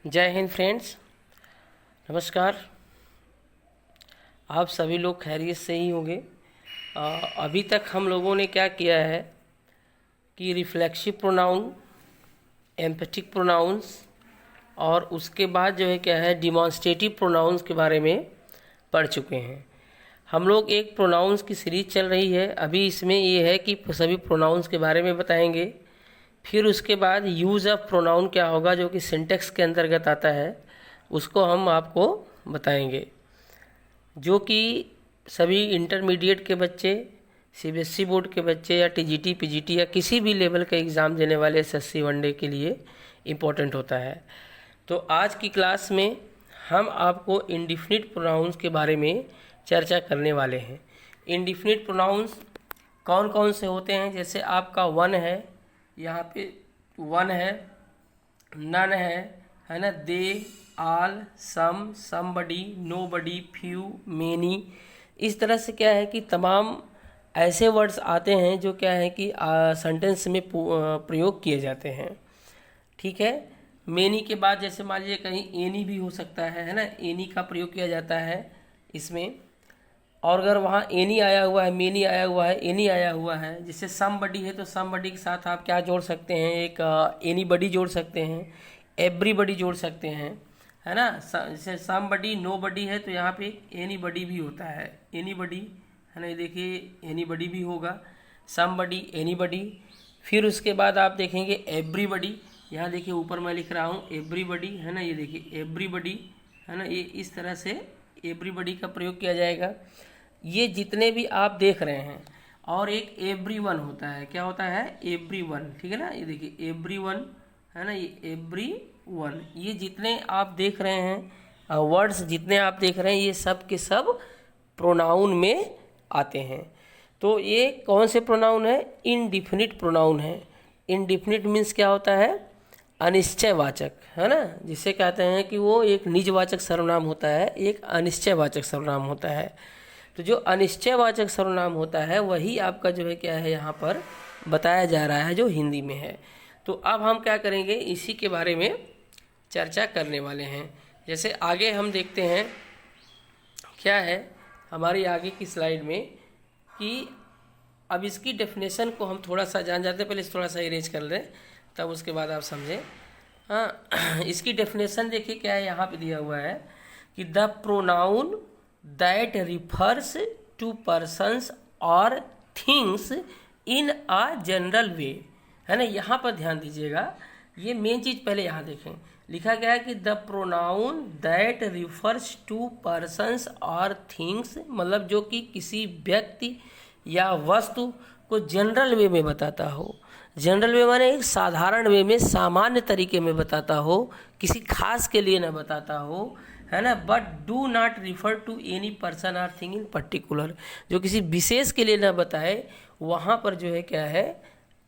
जय हिंद फ्रेंड्स, नमस्कार। आप सभी लोग खैरियत से ही होंगे। अभी तक हम लोगों ने क्या किया है कि रिफ्लेक्सिव प्रोनाउन, एम्फेटिक प्रोनाउंस और उसके बाद जो है क्या है डिमॉन्स्ट्रेटिव प्रोनाउंस के बारे में पढ़ चुके हैं। हम लोग एक प्रोनाउंस की सीरीज चल रही है। अभी इसमें ये है कि सभी प्रोनाउंस के बारे में बताएंगे। फिर उसके बाद यूज़ ऑफ प्रोनाउन क्या होगा जो कि सिंटेक्स के अंतर्गत आता है, उसको हम आपको बताएंगे। जो कि सभी इंटरमीडिएट के बच्चे, सीबीएसई बोर्ड के बच्चे या टीजीटी, पीजीटी या किसी भी लेवल का एग्ज़ाम देने वाले एसएससी वनडे के लिए इम्पोर्टेंट होता है। तो आज की क्लास में हम आपको इंडिफिनिट प्रोनाउंस के बारे में चर्चा करने वाले हैं। इंडिफिनिट प्रोनाउंस कौन कौन से होते हैं? जैसे आपका वन है, यहाँ पे वन है, नन है ना, दे, आल, सम, समबडी, नोबडी, फ्यू, मेनी। इस तरह से क्या है कि तमाम ऐसे वर्ड्स आते हैं जो क्या है कि सेंटेंस में प्रयोग किए जाते हैं। ठीक है। मेनी के बाद जैसे मान लीजिए कहीं एनी भी हो सकता है ना, एनी का प्रयोग किया जाता है इसमें। और अगर वहाँ एनी आया हुआ है, मेनी आया हुआ है, एनी आया हुआ है, जैसे समबडी है तो समबडी के साथ आप क्या जोड़ सकते हैं? एक एनीबडी जोड़ सकते हैं, एवरीबडी जोड़ सकते हैं, है ना। जैसे समबडी, नोबडी है तो यहाँ पे एनीबडी भी होता है, एनीबडी, है ना। ये देखिए एनीबडी भी होगा, समबडी, एनीबडी। फिर उसके बाद आप देखेंगे एवरीबडी। यहाँ देखिए ऊपर मैं लिख रहा हूँ एवरीबडी, है ना। ये देखिए एवरीबडी, है ना। ये इस तरह से एवरीबडी का प्रयोग किया जाएगा। ये जितने भी आप देख रहे हैं। और एक एवरीवन होता है, क्या होता है? एवरीवन, ठीक है ना। ये देखिए एवरीवन, है ना, ये एवरीवन। ये जितने आप देख रहे हैं वर्ड्स, जितने आप देख रहे हैं, ये सब के सब प्रोनाउन में आते हैं। तो ये कौन से प्रोनाउन है? इनडिफिनिट प्रोनाउन है। इनडिफिनिट मीन्स क्या होता है? अनिश्चयवाचक, है ना। जिसे कहते हैं कि वो एक निजवाचक सर्वनाम होता है, एक अनिश्चयवाचक सर्वनाम होता है। तो जो अनिश्चयवाचक सर्वनाम होता है वही आपका जो है क्या है यहाँ पर बताया जा रहा है, जो हिंदी में है। तो अब हम क्या करेंगे, इसी के बारे में चर्चा करने वाले हैं। जैसे आगे हम देखते हैं क्या है हमारी आगे की स्लाइड में, कि अब इसकी डेफिनेशन को हम थोड़ा सा जान जाते हैं। पहले थोड़ा सा इरेज कर लें, तब उसके बाद आप समझें। हाँ, इसकी डेफिनेशन देखिए क्या है, यहाँ पे दिया हुआ है कि the pronoun that refers to persons और things in a general way, है ना। यहाँ पर ध्यान दीजिएगा, ये मेन चीज़ पहले यहाँ देखें। लिखा गया है कि the pronoun that refers to persons और थिंग्स, मतलब जो कि किसी व्यक्ति या वस्तु को जनरल वे में बताता हो। जनरल वे माने एक साधारण वे में, सामान्य तरीके में बताता हो, किसी खास के लिए न बताता हो, है ना। But do not refer to any person or thing in particular, जो किसी विशेष के लिए न बताए, वहाँ पर जो है क्या है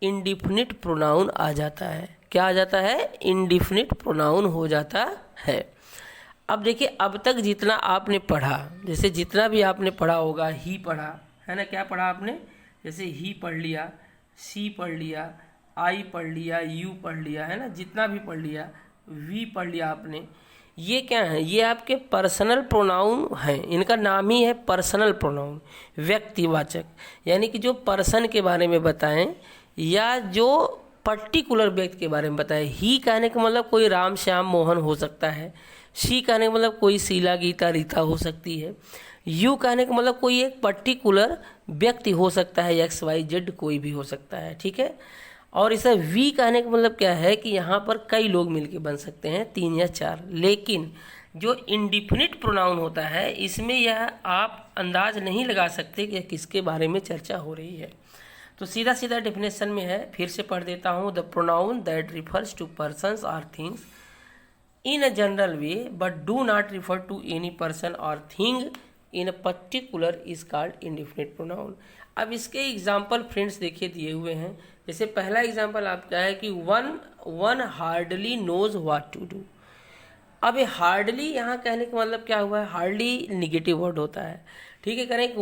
इंडिफिनिट प्रोनाउन आ जाता है। क्या आ जाता है? इंडिफिनिट प्रोनाउन हो जाता है। अब देखिए, अब तक जितना आपने पढ़ा, जैसे जितना भी आपने पढ़ा होगा, ही पढ़ा, है ना। क्या पढ़ा आपने? जैसे ही पढ़ लिया, सी पढ़ लिया, आई पढ़ लिया, यू पढ़ लिया, है ना। जितना भी पढ़ लिया, वी पढ़ लिया आपने। ये क्या है? ये आपके पर्सनल प्रोनाउन हैं। इनका नाम ही है पर्सनल प्रोनाउन, व्यक्तिवाचक। यानी कि जो पर्सन के बारे में बताएं या जो पर्टिकुलर व्यक्ति के बारे में बताएं। ही कहने का मतलब कोई राम, श्याम, मोहन हो सकता है। शी कहने का मतलब कोई शीला, गीता, रीता हो सकती है। यू कहने का मतलब कोई एक पर्टिकुलर व्यक्ति हो सकता है, एक्स, वाई, जेड कोई भी हो सकता है, ठीक है। और इसे वी कहने का मतलब क्या है कि यहाँ पर कई लोग मिलके बन सकते हैं, 3 या 4। लेकिन जो इंडिफिनिट प्रोनाउन होता है, इसमें यह आप अंदाज नहीं लगा सकते कि किसके बारे में चर्चा हो रही है। तो सीधा सीधा डेफिनेशन में है, फिर से पढ़ देता हूँ। The pronoun that refers to persons और things in a general way but do not refer to any person or thing in a particular is called indefinite pronoun। अब इसके एग्जाम्पल फ्रेंड्स देखिए दिए हुए हैं। जैसे पहला एग्जाम्पल आपका है कि one hardly knows what to do. अब ये हार्डली यहाँ कहने का मतलब क्या हुआ है? हार्डली निगेटिव वर्ड होता है, ठीक है। करें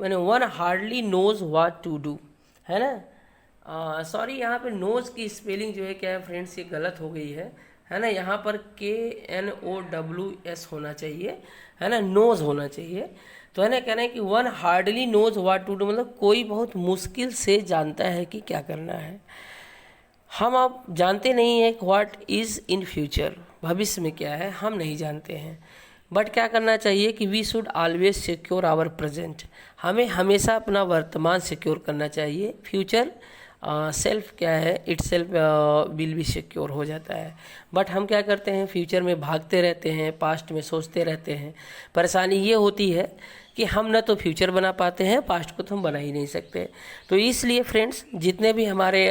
one hardly knows what to do, है ना। सॉरी, यहाँ पे नोज की स्पेलिंग जो है क्या है फ्रेंड्स, ये गलत हो गई है है ना, यहाँ पर KNOWS होना चाहिए, है ना, नोज होना चाहिए। तो है ना, कहना है कि one hardly knows what to do, मतलब कोई बहुत मुश्किल से जानता है कि क्या करना है। हम अब जानते नहीं है व्हाट इज़ इन फ्यूचर, भविष्य में क्या है हम नहीं जानते हैं। बट क्या करना चाहिए कि we should always secure our present, हमें हमेशा अपना वर्तमान सिक्योर करना चाहिए। फ्यूचर सेल्फ क्या है, it self will be secure हो जाता है। बट हम क्या करते हैं, फ्यूचर में भागते रहते हैं, पास्ट में सोचते रहते हैं। परेशानी ये होती है कि हम ना तो फ्यूचर बना पाते हैं, पास्ट को तो हम बना ही नहीं सकते। तो इसलिए फ्रेंड्स, जितने भी हमारे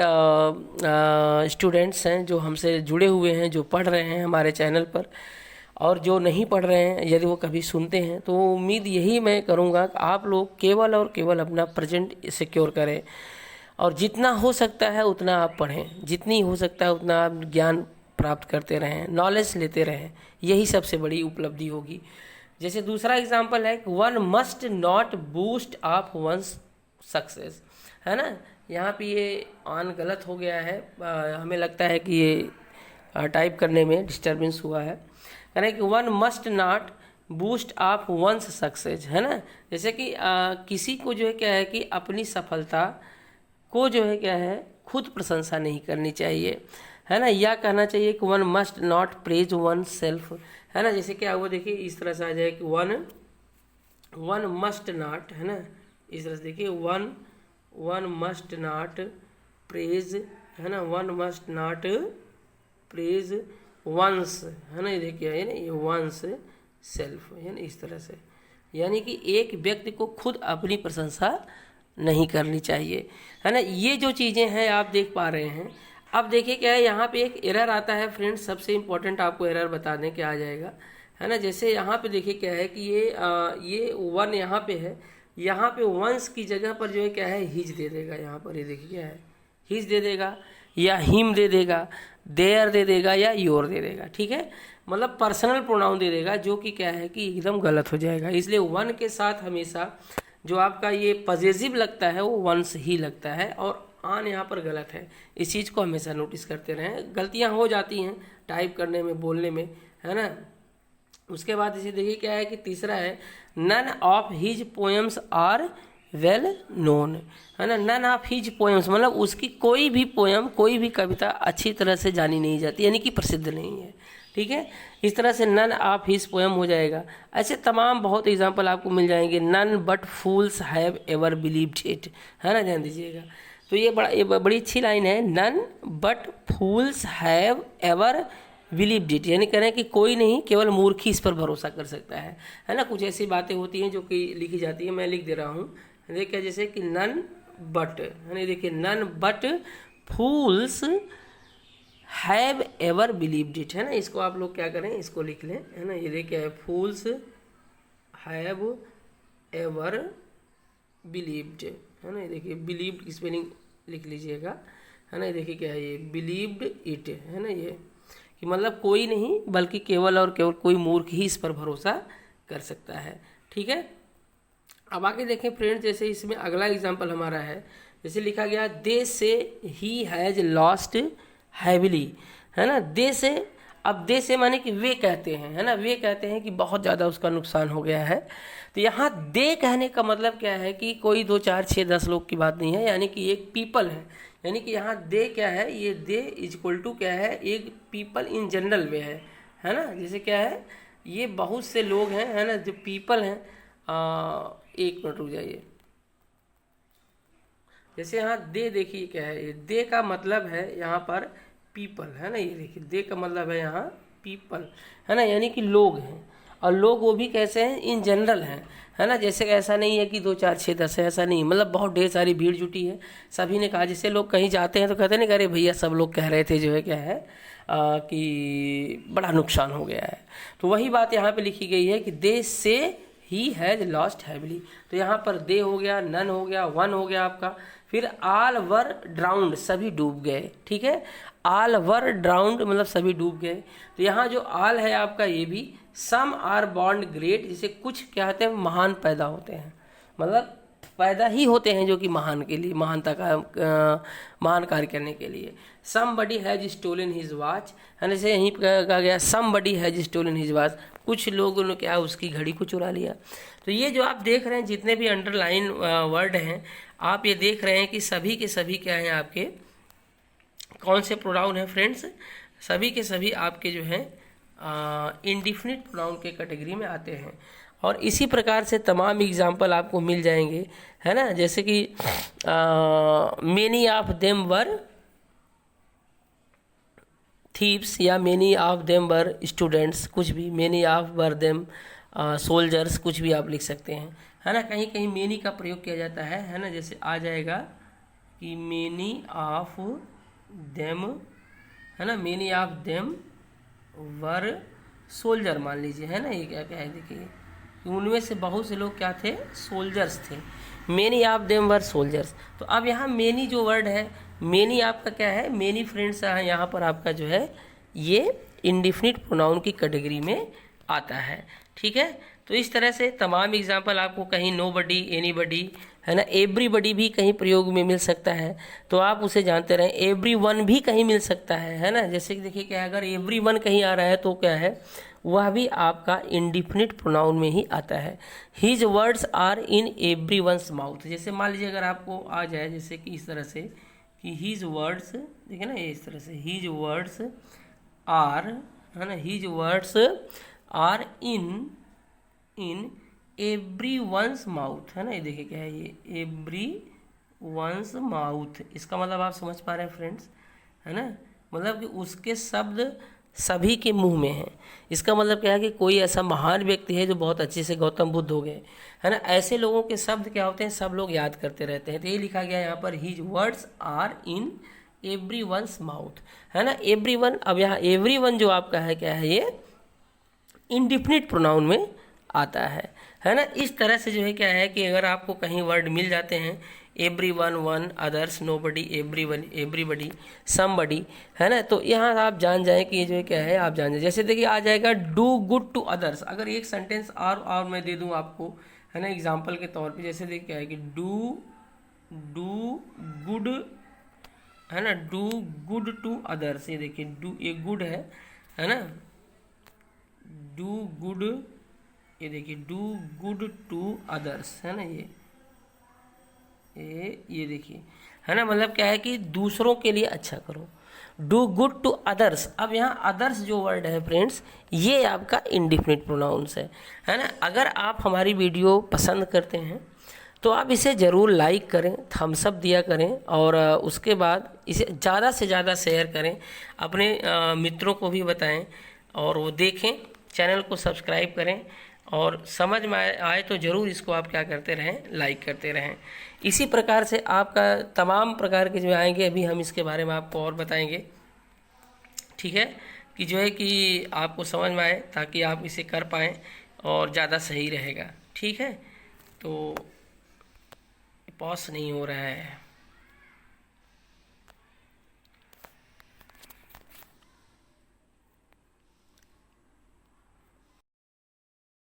स्टूडेंट्स हैं जो हमसे जुड़े हुए हैं, जो पढ़ रहे हैं हमारे चैनल पर, और जो नहीं पढ़ रहे हैं, यदि वो कभी सुनते हैं, तो उम्मीद यही मैं करूँगा कि आप लोग केवल और केवल अपना प्रेजेंट सिक्योर करें, और जितना हो सकता है उतना आप पढ़ें, जितनी हो सकता है उतना आप ज्ञान प्राप्त करते रहें, नॉलेज लेते रहें, यही सबसे बड़ी उपलब्धि होगी। जैसे दूसरा एग्जांपल है, one must not boost up one's success, है ना। यहाँ पे ये ऑन गलत हो गया है, हमें लगता है कि ये टाइप करने में डिस्टर्बेंस हुआ है। कहना है कि one must not boost up one's success, है ना। जैसे कि किसी को जो है क्या है कि अपनी सफलता को जो है क्या है खुद प्रशंसा नहीं करनी चाहिए, है ना। या कहना चाहिए कि one must not praise one self, है ना। जैसे क्या हुआ देखिए, इस तरह से आ जाए कि वन मस्ट नॉट, है ना, इस तरह से देखिए, वन मस्ट नॉट प्रेज, है ना, one must not praise one's, है ना, ये देखिए है ना, ये वंस सेल्फ, है ना, इस तरह से। यानी कि एक व्यक्ति को खुद अपनी प्रशंसा नहीं करनी चाहिए, है ना। ये जो चीज़ें हैं आप देख पा रहे हैं। अब देखिए क्या है, यहाँ पे एक एरर आता है फ्रेंड्स, सबसे इम्पोर्टेंट आपको एरर बता दें क्या आ जाएगा, है ना। जैसे यहाँ पे देखिए क्या है कि ये वन यहाँ पे है, यहाँ पे वंस की जगह पर जो है क्या है हिज दे देगा। यहाँ पर ये देखिए क्या है, हिज दे देगा, या हिम दे देगा, देयर दे देगा, या योर दे देगा, ठीक है। मतलब पर्सनल प्रोनाउन दे देगा, जो कि क्या है कि एकदम गलत हो जाएगा। इसलिए वन के साथ हमेशा जो आपका ये पॉजेसिव लगता है वो वंस ही लगता है, और आन यहाँ पर गलत है। इस चीज़ को हमेशा नोटिस करते रहें, गलतियाँ हो जाती हैं टाइप करने में, बोलने में, है ना। उसके बाद इसे देखिए क्या है कि तीसरा है, none of his poems are well known, है ना। नन ऑफ हिज पोएम्स मतलब उसकी कोई भी पोएम, कोई भी कविता अच्छी तरह से जानी नहीं जाती, यानी कि प्रसिद्ध नहीं है, ठीक है। इस तरह से नन ऑफ हिज पोएम हो जाएगा। ऐसे तमाम बहुत एग्जांपल आपको मिल जाएंगे। None but fools have ever believed it, है ना, ध्यान दीजिएगा। तो ये बड़ी अच्छी लाइन है, none but fools have ever believed it, यानी कह रहे हैं कि कोई नहीं, केवल मूर्ख ही इस पर भरोसा कर सकता है ना। कुछ ऐसी बातें होती हैं जो कि लिखी जाती है, मैं लिख दे रहा हूँ, देखिए जैसे कि नन बट, है ना, देखिए none but fools have ever believed it, है ना। इसको आप लोग क्या करें, इसको लिख लें, है ना। ये देखिए फूल्स हैव एवर बिलीव्ड, है ना। ये देखिए बिलीव्ड की स्पेलिंग लिख लीजिएगा, है ना। ये देखिए क्या है, ये बिलीव्ड इट, है ना। ये कि मतलब कोई नहीं बल्कि केवल और केवल कोई मूर्ख ही इस पर भरोसा कर सकता है, ठीक है। अब आगे देखें फ्रेंड्स, जैसे इसमें अगला एग्जाम्पल हमारा है, जैसे लिखा गया दे से ही हैज लॉस्ट हैविली, है ना। दे से, अब दे से माने कि वे कहते हैं, है ना, वे कहते हैं कि बहुत ज़्यादा उसका नुकसान हो गया है। तो यहाँ दे कहने का मतलब क्या है कि कोई 2 4 6 10 लोग की बात नहीं है, यानी कि एक पीपल है। यानी कि यहाँ दे क्या है, ये दे इज इक्वल टू क्या है, एक पीपल इन जनरल वे है ना। जैसे क्या है, ये बहुत से लोग हैं, है ना, जो पीपल हैं। एक मिनट रुक जाइए, जैसे यहाँ दे देखिए क्या है, ये दे का मतलब है यहाँ पर पीपल, है ना। ये देखिए दे का मतलब है यहाँ पीपल, है ना, यानी कि लोग हैं। और लोग वो भी कैसे हैं, इन जनरल हैं, है ना। जैसे ऐसा नहीं है कि 2 4 6 10 है, ऐसा नहीं, मतलब बहुत ढेर सारी भीड़ जुटी है, सभी ने कहा। जैसे लोग कहीं जाते हैं तो कहते नहीं, अरे भैया सब लोग कह रहे थे जो है क्या है कि बड़ा नुकसान हो गया है। तो वही बात यहाँ पे लिखी गई है कि दे से ही हैज लॉस्ट हैविली। तो यहाँ पर दे हो गया, नन हो गया, वन हो गया आपका, फिर आल वर ड्राउंड, सभी डूब गए, ठीक है। आल वर ड्राउंड मतलब सभी डूब गए। तो यहाँ जो आल है आपका, ये भी सम आर बॉर्न ग्रेट, जिसे कुछ क्या होते हैं, महान पैदा होते हैं, मतलब पैदा ही होते हैं जो कि महान के लिए, महान कार्य करने के लिए। Somebody has stolen his watch, है ना, जैसे यहीं कहा गया somebody has stolen his watch, कुछ लोगों ने क्या उसकी घड़ी को चुरा लिया। तो ये जो आप देख रहे हैं जितने भी अंडरलाइन वर्ड हैं, आप ये देख रहे हैं कि सभी के सभी क्या हैं आपके, कौन से प्रोनाउन हैं फ्रेंड्स, सभी के सभी आपके जो हैं इंडिफिनिट प्रोनाउन के कैटेगरी में आते हैं। और इसी प्रकार से तमाम एग्जाम्पल आपको मिल जाएंगे, है ना, जैसे कि many of them were thieves या many of them were students, कुछ भी, many of were them soldiers, कुछ भी आप लिख सकते हैं, है ना। कहीं कहीं मेनी का प्रयोग किया जाता है ना, जैसे आ जाएगा कि मेनी ऑफ देम, है ना, many of them were soldier मान लीजिए, है ना, ये क्या क्या है देखिए, उनमें से बहुत से लोग क्या थे, सोल्जर्स थे, many of them were soldiers. तो अब यहाँ मेनी जो वर्ड है, मेनी आपका क्या है, मेनी फ्रेंड्स है, यहाँ पर आपका जो है ये इंडिफिनिट प्रोनाउन की कैटेगरी में आता है, ठीक है। तो इस तरह से तमाम एग्जाम्पल आपको कहीं नोबडी, एनीबडी, है ना, एवरीबडी भी कहीं प्रयोग में मिल सकता है, तो आप उसे जानते रहें। एवरीवन भी कहीं मिल सकता है ना, जैसे कि देखिए क्या, अगर एवरीवन कहीं आ रहा है तो क्या है, वह भी आपका इंडिफिनिट प्रोनाउन में ही आता है। His words are in everyone's mouth, जैसे मान लीजिए अगर आपको आ जाए जैसे कि इस तरह से कि हिज वर्ड्स, देखिए ना, ये इस तरह से हिज वर्ड्स आर, है ना, his words are in everyone's mouth, है ना, ये देखिए क्या है, ये एवरी वंस माउथ, इसका मतलब आप समझ पा रहे हैं फ्रेंड्स, है ना, मतलब कि उसके शब्द सभी के मुंह में हैं। इसका मतलब क्या है कि कोई ऐसा महान व्यक्ति है जो बहुत अच्छे से गौतम बुद्ध हो गए, है ना, ऐसे लोगों के शब्द क्या होते हैं, सब लोग याद करते रहते हैं। तो ये लिखा गया यहाँ पर, his words are in everyone's mouth, है ना, एवरी वन। अब यहाँ एवरी वन जो आपका है क्या है, ये इंडिफिनिट प्रोनाउन में आता है ना। इस तरह से जो है क्या है कि अगर आपको कहीं वर्ड मिल जाते हैं, everyone, one, others, nobody, everyone, everybody, somebody, है ना, तो यहाँ आप जान जाएं कि ये जो है क्या है, आप जान जाए। जैसे देखिए आ जाएगा डू गुड टू अदर्स, अगर एक सेंटेंस और मैं दे दूँ आपको, है ना, एग्जाम्पल के तौर पे, जैसे देखिए क्या है कि डू गुड, है ना, डू गुड टू अदर्स, ये देखिए डू एक गुड है ना, डू गुड, ये देखिए डू गुड टू अदर्स, है ना, ये देखिए, है ना, मतलब क्या है कि दूसरों के लिए अच्छा करो, डू गुड टू अदर्स। अब यहाँ अदर्स जो वर्ड है फ्रेंड्स, ये आपका इंडिफिनिट प्रोनाउंस है ना। अगर आप हमारी वीडियो पसंद करते हैं तो आप इसे ज़रूर लाइक करें, थम्स अप दिया करें, और उसके बाद इसे ज़्यादा से ज़्यादा शेयर करें, अपने मित्रों को भी बताएं और वो देखें, चैनल को सब्सक्राइब करें, और समझ में आए तो ज़रूर इसको आप क्या करते रहें, लाइक करते रहें। इसी प्रकार से आपका तमाम प्रकार के जो आएंगे, अभी हम इसके बारे में आपको और बताएंगे, ठीक है, कि जो है कि आपको समझ में आए, ताकि आप इसे कर पाएँ और ज़्यादा सही रहेगा, ठीक है। तो पॉज नहीं हो रहा है।